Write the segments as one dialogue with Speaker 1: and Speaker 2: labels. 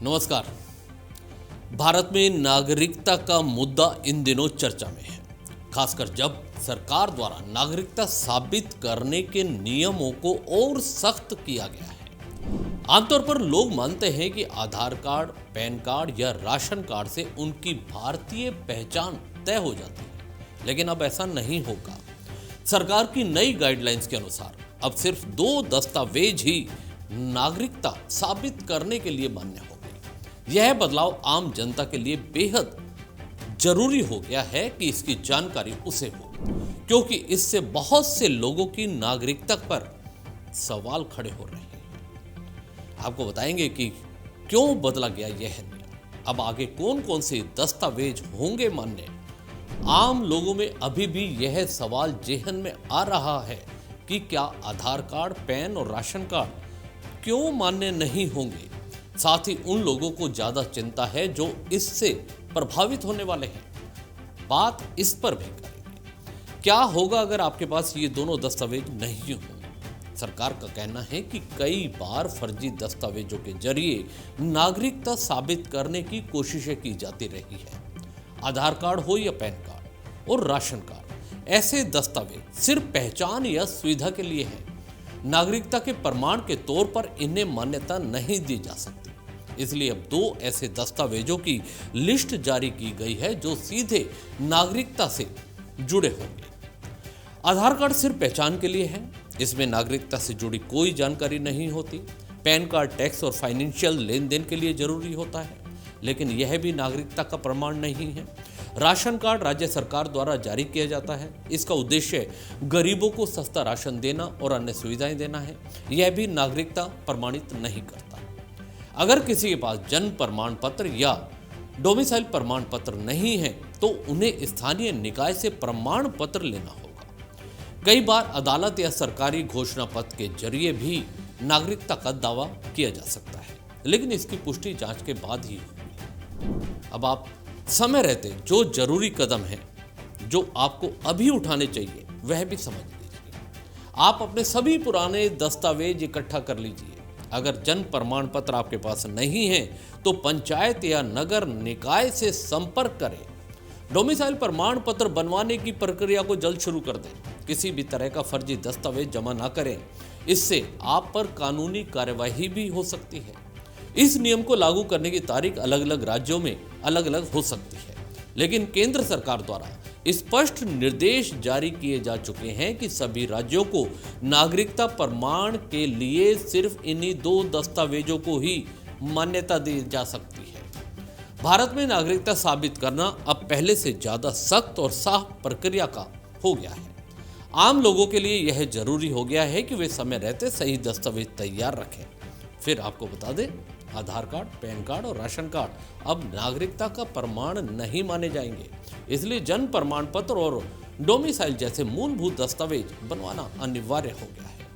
Speaker 1: नमस्कार। भारत में नागरिकता का मुद्दा इन दिनों चर्चा में है, खासकर जब सरकार द्वारा नागरिकता साबित करने के नियमों को और सख्त किया गया है। आमतौर पर लोग मानते हैं कि आधार कार्ड, पैन कार्ड या राशन कार्ड से उनकी भारतीय पहचान तय हो जाती है, लेकिन अब ऐसा नहीं होगा। सरकार की नई गाइडलाइंस के अनुसार अब सिर्फ 2 दस्तावेज ही नागरिकता साबित करने के लिए मान्य होंगे। यह बदलाव आम जनता के लिए बेहद जरूरी हो गया है कि इसकी जानकारी उसे हो, क्योंकि इससे बहुत से लोगों की नागरिकता पर सवाल खड़े हो रहे हैं। आपको बताएंगे कि क्यों बदला गया यह नियम, अब आगे कौन कौन से दस्तावेज होंगे मान्य। आम लोगों में अभी भी यह सवाल जेहन में आ रहा है कि क्या आधार कार्ड, पैन और राशन कार्ड क्यों मान्य नहीं होंगे। साथ ही उन लोगों को ज्यादा चिंता है जो इससे प्रभावित होने वाले हैं। बात इस पर भी करेंगे, क्या होगा अगर आपके पास ये दोनों दस्तावेज नहीं होंगे। सरकार का कहना है कि कई बार फर्जी दस्तावेजों के जरिए नागरिकता साबित करने की कोशिशें की जाती रही है। आधार कार्ड हो या पैन कार्ड और राशन कार्ड, ऐसे दस्तावेज सिर्फ पहचान या सुविधा के लिए हैं। नागरिकता के प्रमाण के तौर पर इन्हें मान्यता नहीं दी जा सकती। इसलिए अब 2 ऐसे दस्तावेजों की लिस्ट जारी की गई है जो सीधे नागरिकता से जुड़े होंगे। आधार कार्ड सिर्फ पहचान के लिए है, इसमें नागरिकता से जुड़ी कोई जानकारी नहीं होती। पैन कार्ड टैक्स और फाइनेंशियल लेन देन के लिए जरूरी होता है, लेकिन यह भी नागरिकता का प्रमाण नहीं है। राशन कार्ड राज्य सरकार द्वारा जारी किया जाता है। इसका उद्देश्य गरीबों को सस्ता राशन देना और अन्य सुविधाएं देना है। यह भी नागरिकता प्रमाणित नहीं करता। अगर किसी के पास जन्म प्रमाण पत्र या डोमिसाइल प्रमाण पत्र नहीं है तो उन्हें स्थानीय निकाय से प्रमाण पत्र लेना होगा। कई बार अदालत या सरकारी घोषणा पत्र के जरिए भी नागरिकता का दावा किया जा सकता है, लेकिन इसकी पुष्टि जांच के बाद ही होगी। अब आप समय रहते जो जरूरी कदम है जो आपको अभी उठाने चाहिए वह भी समझ लीजिए। आप अपने सभी पुराने दस्तावेज इकट्ठा कर लीजिए। अगर जन्म प्रमाण पत्र आपके पास नहीं है तो पंचायत या नगर निकाय से संपर्क करें। डोमिसाइल प्रमाण पत्र बनवाने की प्रक्रिया को जल्द शुरू कर दें। किसी भी तरह का फर्जी दस्तावेज जमा ना करें, इससे आप पर कानूनी कार्यवाही भी हो सकती है। इस नियम को लागू करने की तारीख अलग अलग राज्यों में अलग अलग हो सकती है, लेकिन केंद्र सरकार द्वारा स्पष्ट निर्देश जारी किए जा चुके हैं कि सभी राज्यों को नागरिकता प्रमाण के लिए सिर्फ इन्हीं 2 दस्तावेजों को ही मान्यता दी जा सकती है। भारत में नागरिकता साबित करना अब पहले से ज्यादा सख्त और साफ प्रक्रिया का हो गया है। आम लोगों के लिए यह जरूरी हो गया है कि वे समय रहते सही दस्तावेज तैयार रखें। फिर आपको बता दें, आधार कार्ड, पैन कार्ड और राशन कार्ड अब नागरिकता का प्रमाण नहीं माने जाएंगे। इसलिए जन्म प्रमाण पत्र और डोमिसाइल जैसे मूलभूत दस्तावेज बनवाना अनिवार्य हो गया है।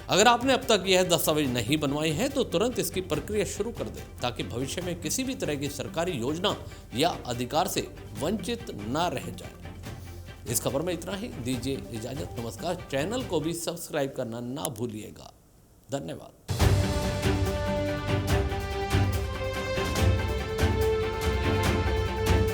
Speaker 1: अगर आपने अब तक यह दस्तावेज नहीं बनवाए हैं तो तुरंत इसकी प्रक्रिया शुरू कर दें, ताकि भविष्य में किसी भी तरह की सरकारी योजना या अधिकार से वंचित ना रह जाए। इस खबर में इतना ही। दीजिए इजाजत, नमस्कार। चैनल को भी सब्सक्राइब करना ना भूलिएगा। धन्यवाद।